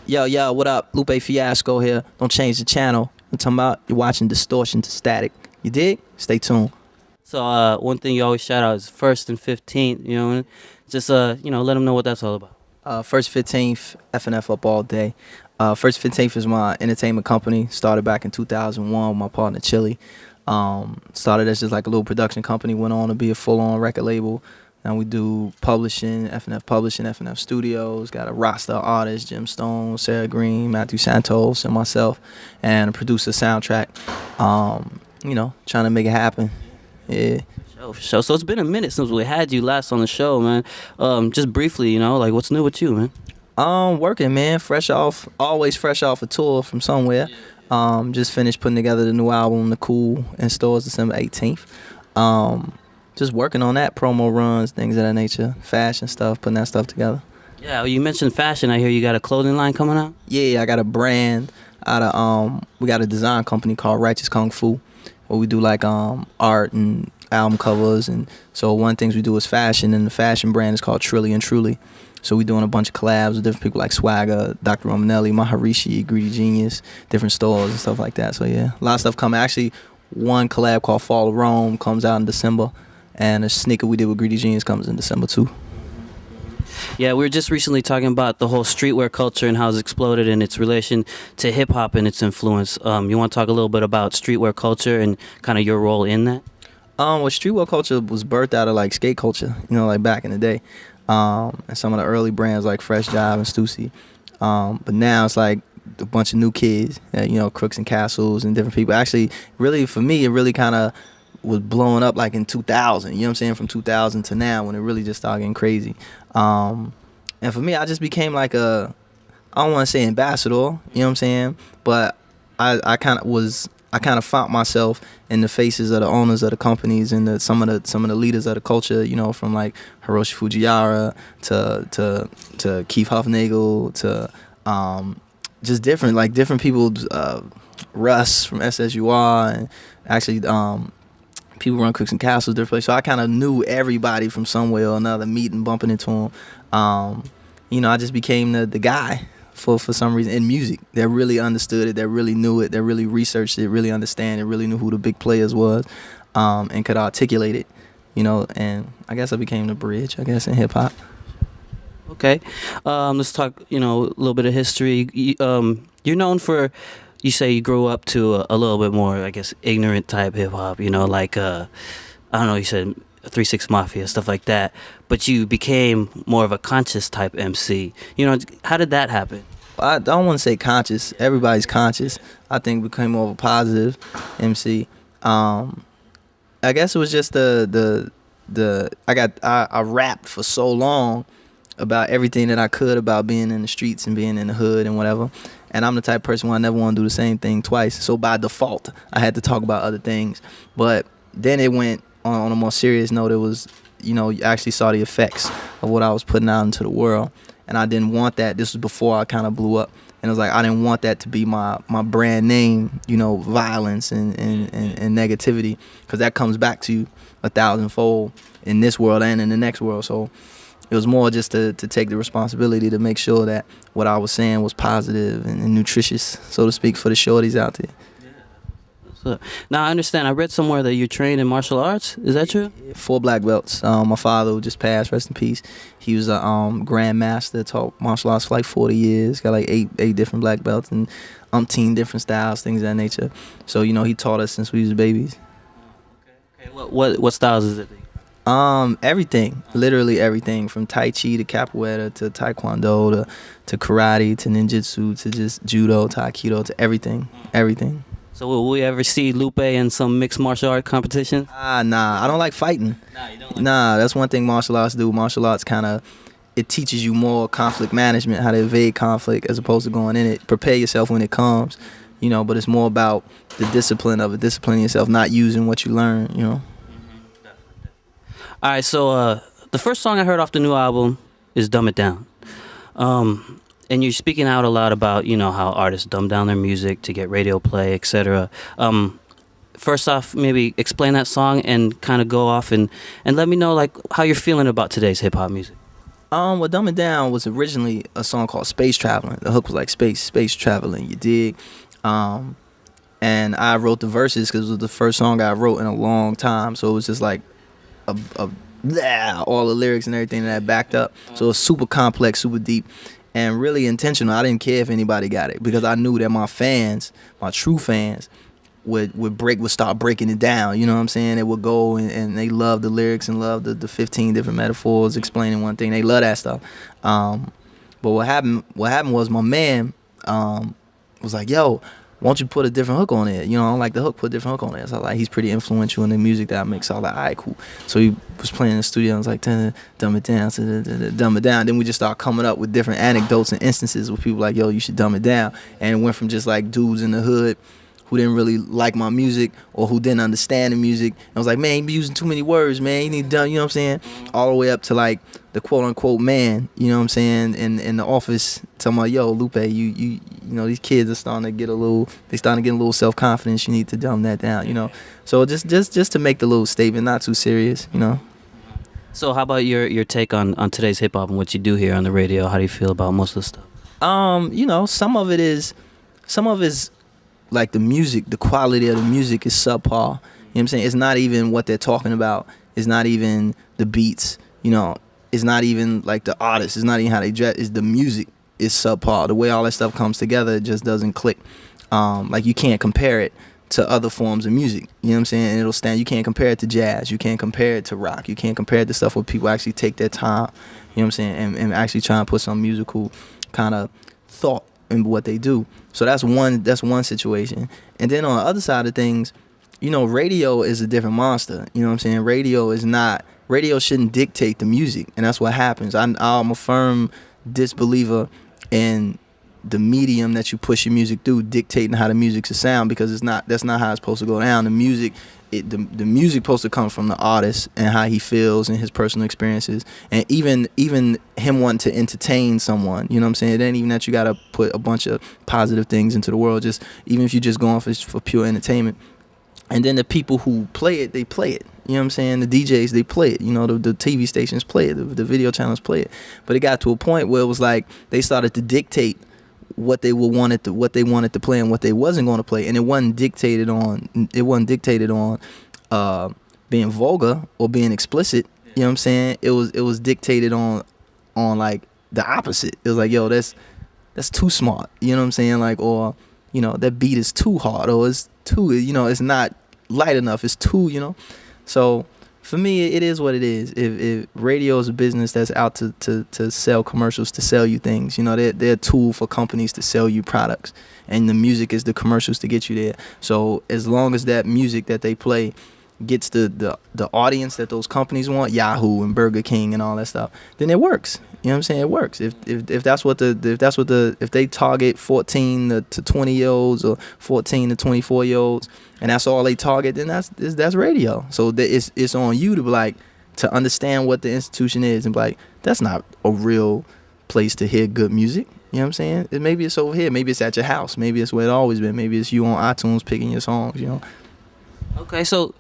Yo, what up? Lupe Fiasco here. Don't change the channel. I'm talking about you're watching Distortion to Static. You dig? Stay tuned. So one thing you always shout out is 1st and 15th. Just let them know what that's all about. First 15th, FNF up all day. First 15th is my entertainment company. Started back in 2001 with my partner Chili. Started as just like a little production company. Went on to be a full-on record label. Now we do publishing, FNF Studios. Got a roster of artists: Jim Stone, Sarah Green, Matthew Santos, and myself, and a producer soundtrack. Trying to make it happen. Yeah. So it's been a minute since we had you last on the show, man. Just briefly, like what's new with you, man? Working, man. Always fresh off a tour from somewhere. Just finished putting together the new album, The Cool, in stores December 18th. Just working on that, promo runs, things of that nature, fashion stuff, putting that stuff together. Yeah, you mentioned fashion. I hear you got a clothing line coming out? Yeah, I got a brand out of we got a design company called Righteous Kung Fu, where we do like art and album covers, and so one of the things we do is fashion, and the fashion brand is called Trilly and Truly. So we're doing a bunch of collabs with different people like Swagger, Dr. Romanelli, Maharishi, Greedy Genius, different stores and stuff like that. So yeah, a lot of stuff coming. Actually, one collab called Fall of Rome comes out in December, and a sneaker we did with Greedy Genius comes in December too. Yeah, we were just recently talking about the whole streetwear culture and how it's exploded in its relation to hip-hop and its influence. You want to talk a little bit about streetwear culture and kind of your role in that? Well, streetwear culture was birthed out of like skate culture, like back in the day. And some of the early brands like Fresh Jive and Stussy. But now it's like a bunch of new kids, Crooks and Castles and different people. Actually, really, for me, it really kind of was blowing up like in 2000, you know what I'm saying, from 2000 to now when it really just started getting crazy. And for me, I just became like I don't want to say ambassador, you know what I'm saying, but I kind of found myself in the faces of the owners of the companies and some of the leaders of the culture, from like Hiroshi Fujiwara to Keith Huffnagel to just different people, Russ from SSUR, and actually people run Crooks and Castles, different places. So I kind of knew everybody from somewhere or another, meeting, bumping into them. I just became the guy for some reason in music that really understood it, that really knew it, that really researched it, really understand it, really knew who the big players was, and could articulate it, and I guess I became the bridge, in hip hop. Okay. Let's talk, a little bit of history. You're known for, you say you grew up to a little bit more, I guess, ignorant type hip hop, like, I don't know, you said 3 6 Mafia, stuff like that, but you became more of a conscious type MC. How did that happen? I don't want to say conscious. Everybody's conscious. I think became more of a positive MC. I guess it was just I rapped for so long about everything that I could about being in the streets and being in the hood and whatever. And I'm the type of person where I never want to do the same thing twice. So by default, I had to talk about other things. But then it went on a more serious note. It was, you actually saw the effects of what I was putting out into the world. And I didn't want that. This was before I kind of blew up. And it was like, I didn't want that to be my brand name, violence and negativity. Because that comes back to you 1,000-fold in this world and in the next world. So it was more just to take the responsibility to make sure that what I was saying was positive and nutritious, so to speak, for the shorties out there. So, now, I understand. I read somewhere that you're trained in martial arts. Is that true? 4 black belts. My father, who just passed, rest in peace, he was a grandmaster, taught martial arts for like 40 years, got like eight different black belts and umpteen different styles, things of that nature. So, he taught us since we was babies. Okay. What styles is it? Everything, literally everything, from Tai Chi to Capoeira to Taekwondo to karate to ninjutsu to just judo to Aikido to everything. So will we ever see Lupe in some mixed martial art competition? Nah, I don't like fighting. Nah, you don't That's one thing martial arts do. Martial arts it teaches you more conflict management, how to evade conflict as opposed to going in it. Prepare yourself when it comes, but it's more about the discipline of it, disciplining yourself, not using what you learn, All right, so the first song I heard off the new album is Dumb It Down. And you're speaking out a lot about, how artists dumb down their music to get radio play, etc. First off, maybe explain that song and kind of go off and let me know, like, how you're feeling about today's hip-hop music. Well, Dumb It Down was originally a song called Space Traveling. The hook was like space traveling, you dig? Um, and I wrote the verses because it was the first song I wrote in a long time. So it was just like a blah, all the lyrics and everything that I backed up. So it was super complex, super deep, and really intentional. I didn't care if anybody got it because I knew that my fans, my true fans, would start breaking it down. You know what I'm saying? They would go and they love the lyrics and love the 15 different metaphors explaining one thing. They love that stuff. But what happened was my man was like, yo, why don't you put a different hook on it? You know, I don't like the hook, put a different hook on it. So I was like, he's pretty influential in the music that I make. So I was like, all right, cool. So he was playing in the studio. I was like, dumb it down, dumb it down. Then we just started coming up with different anecdotes and instances where people like, yo, you should dumb it down. And it went from just like dudes in the hood who didn't really like my music or who didn't understand the music. I was like, man, you be using too many words, man. You need to dumb, you know what I'm saying? All the way up to like the quote unquote man, you know what I'm saying, in the office talking about, yo, Lupe, you know, these kids are starting to get a little self-confidence. You need to dumb that down, you know. So just to make the little statement, not too serious, you know. So how about your take on today's hip hop and what you do here on the radio? How do you feel about most of the stuff? You know, some of it's like the music, the quality of the music is subpar. You know what I'm saying? It's not even what they're talking about. It's not even the beats, you know. It's not even like the artists. It's not even how they dress. It's the music is subpar. The way all that stuff comes together, it just doesn't click. Like you can't compare it to other forms of music. You know what I'm saying? And it'll stand. You can't compare it to jazz. You can't compare it to rock. You can't compare it to stuff where people actually take their time. You know what I'm saying? And actually try and put some musical kind of thought in what they do. So that's one situation. And then on the other side of things, you know, radio is a different monster. You know what I'm saying? Radio shouldn't dictate the music, and that's what happens. I'm a firm disbeliever in the medium that you push your music through dictating how the music should sound, because that's not how it's supposed to go down. The music supposed to come from the artist and how he feels and his personal experiences, and even him wanting to entertain someone. You know what I'm saying? It ain't even that you gotta put a bunch of positive things into the world. Just even if you're just going for pure entertainment. And then the people who play it, they play it. You know what I'm saying? The DJs, they play it. You know, the TV stations play it. The video channels play it. But it got to a point where it was like they started to dictate what they wanted to play and what they wasn't going to play. And it wasn't dictated on being vulgar or being explicit. You know what I'm saying? It was dictated on like the opposite. It was like, yo, that's too smart. You know what I'm saying? Like, or, you know, that beat is too hard, or it's too, you know, it's not light enough. It's too, you know. So for me, it is what it is. If radio is a business that's out to sell commercials, to sell you things, you know, they're a tool for companies to sell you products, and the music is the commercials to get you there. So as long as that music that they play gets the audience that those companies want, Yahoo and Burger King and all that stuff, then it works. You know what I'm saying? It works. If they target 14 to 20-year-olds or 14 to 24-year-olds, and that's all they target, then that's radio. So it's on you to be like, to understand what the institution is and be like, that's not a real place to hear good music. You know what I'm saying? Maybe it's over here. Maybe it's at your house. Maybe it's where it always been. Maybe it's you on iTunes picking your songs, you know. Okay, so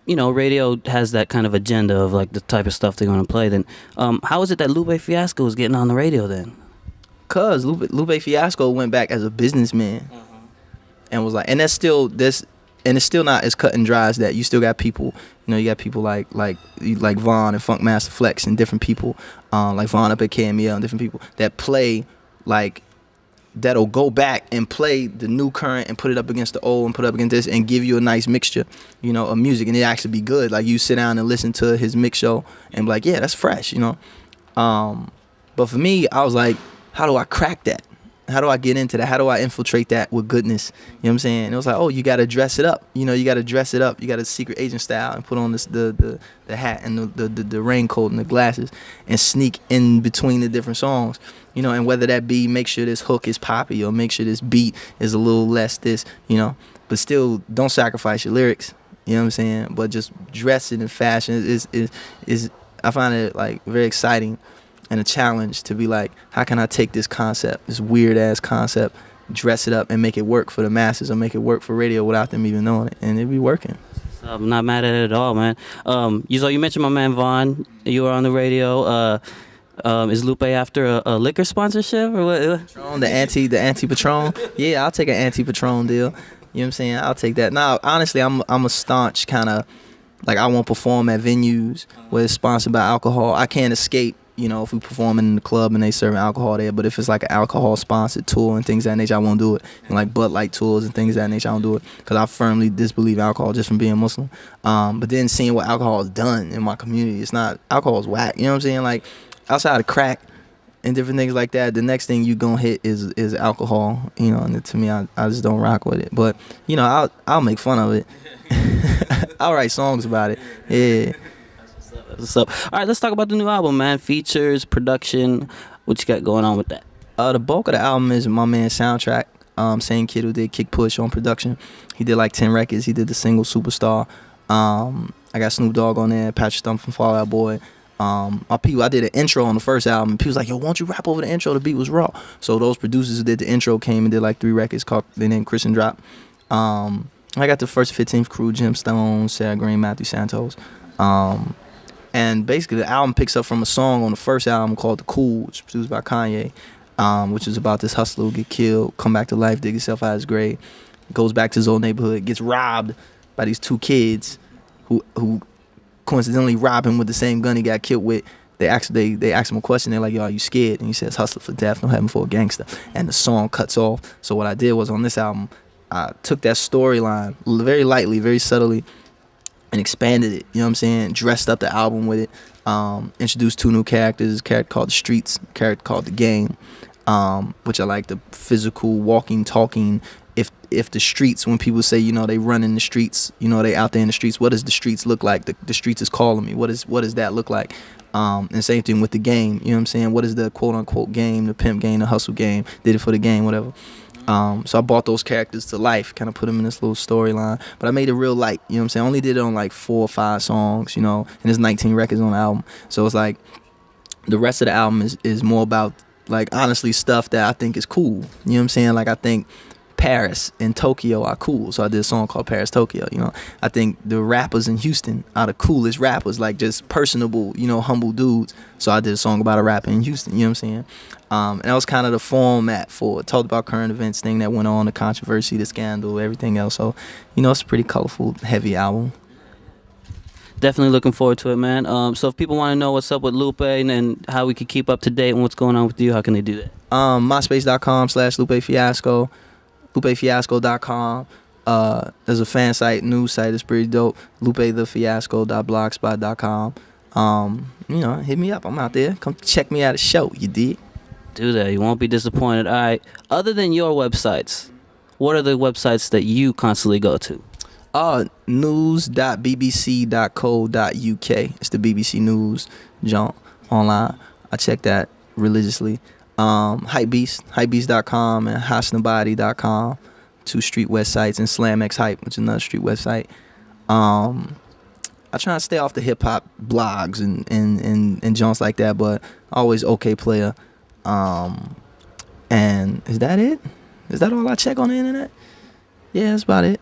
you know, radio has that kind of agenda of like the type of stuff they're gonna play. Then, how is it that Lupe Fiasco is getting on the radio then? Cause Lupe Fiasco went back as a businessman, and was like, and that's still this, and it's still not as cut and dry as that. You still got people, you know, you got people like Vaughn and Funk Master Flex and different people, like Vaughn up at KML and different people that play like. That'll go back and play the new current and put it up against the old and put it up against this and give you a nice mixture, you know, of music, and it actually be good. Like you sit down and listen to his mix show and be like, yeah, that's fresh, you know. But for me, I was like, how do I crack that? How do I get into that? How do I infiltrate that with goodness? You know what I'm saying? And it was like, oh, you got to dress it up. You know, you got to dress it up. You got to secret agent style and put on this the hat and the raincoat and the glasses and sneak in between the different songs. You know, and whether that be make sure this hook is poppy or make sure this beat is a little less this, you know, but still don't sacrifice your lyrics. You know what I'm saying? But just dress it in fashion is I find it like very exciting and a challenge to be like, how can I take this concept, this weird ass concept, dress it up and make it work for the masses or make it work for radio without them even knowing it, and it be working. I'm not mad at it at all, man. You mentioned my man Vaughn. You were on the radio. Is Lupe after a liquor sponsorship or what? Patron, the anti Patron. Yeah, I'll take an anti Patron deal. You know what I'm saying? I'll take that. Now, honestly, I'm a staunch kind of like I won't perform at venues where it's sponsored by alcohol. I can't escape, you know, if we perform in the club and they serving alcohol there. But if it's like an alcohol sponsored tour and things of that nature, I won't do it. And like Bud Light tours and things of that nature, I don't do it because I firmly disbelieve alcohol just from being Muslim. But then seeing what alcohol has done in my community, it's not alcohol is whack. You know what I'm saying? Like outside of crack and different things like that, the next thing you gonna hit is alcohol. You know, and to me, I just don't rock with it. But you know, I'll make fun of it. I'll write songs about it. Yeah. What's up? All right, let's talk about the new album, man. Features, production. What you got going on with that? The bulk of the album is my man Soundtrack. Same kid who did Kick Push on production. He did like 10 records. He did the single Superstar. I got Snoop Dogg on there, Patrick Stump from Fall Out Boy. My people, I did an intro on the first album. And people was like, yo, won't you rap over the intro? The beat was raw. So those producers who did the intro came and did like 3 records called, they named Christian Drop. I got the first 15th crew, Jim Stone, Sarah Green, Matthew Santos. And basically the album picks up from a song on the first album called The Cool, which was produced by Kanye, which is about this hustler who get killed, come back to life, dig himself out of his grave, goes back to his old neighborhood, gets robbed by these 2 kids who coincidentally rob him with the same gun he got killed with. They ask him a question. They're like, yo, are you scared? And he says, hustler for death, no heaven for a gangster. And the song cuts off. So what I did was on this album, I took that storyline very lightly, very subtly, and expanded it. You know what I'm saying? Dressed up the album with it. Introduced 2 new characters. A character called The Streets, a character called The Game, which I like the physical, walking, talking. If the streets, when people say, you know, they run in the streets, you know, they out there in the streets, what does the streets look like? The streets is calling me. What does that look like? And same thing with the game. You know what I'm saying? What is the quote unquote game, the pimp game, the hustle game? Did it for the game, whatever. So I brought those characters to life, kind of put them in this little storyline. But I made it real light, you know what I'm saying? I only did it on like 4 or 5 songs, you know, and there's 19 records on the album. So it's like the rest of the album is more about like honestly stuff that I think is cool. You know what I'm saying? Like I think Paris and Tokyo are cool. So I did a song called Paris, Tokyo, you know. I think the rappers in Houston are the coolest rappers, like just personable, you know, humble dudes. So I did a song about a rapper in Houston, you know what I'm saying? And that was kind of the format for it. Talked about current events, thing that went on, the controversy, the scandal, everything else. So, you know, it's a pretty colorful, heavy album. Definitely looking forward to it, man. So if people want to know what's up with Lupe and how we can keep up to date and what's going on with you, how can they do that? MySpace.com/Lupe Fiasco. LupeFiasco.com. There's a fan site, news site. It's pretty dope. LupeTheFiasco.blogspot.com. You know, hit me up. I'm out there. Come check me out at a show. You dig? Do that. You won't be disappointed. All right. Other than your websites, what are the websites that you constantly go to? News.bbc.co.uk. It's the BBC News junk online. I check that religiously. Hypebeast.com and Hasnabadi.com, 2 street websites, and SlamX Hype, which is another street website. I try to stay off the hip hop blogs and junks like that, but always OK Player. And is that it? Is that all I check on the internet? Yeah, that's about it.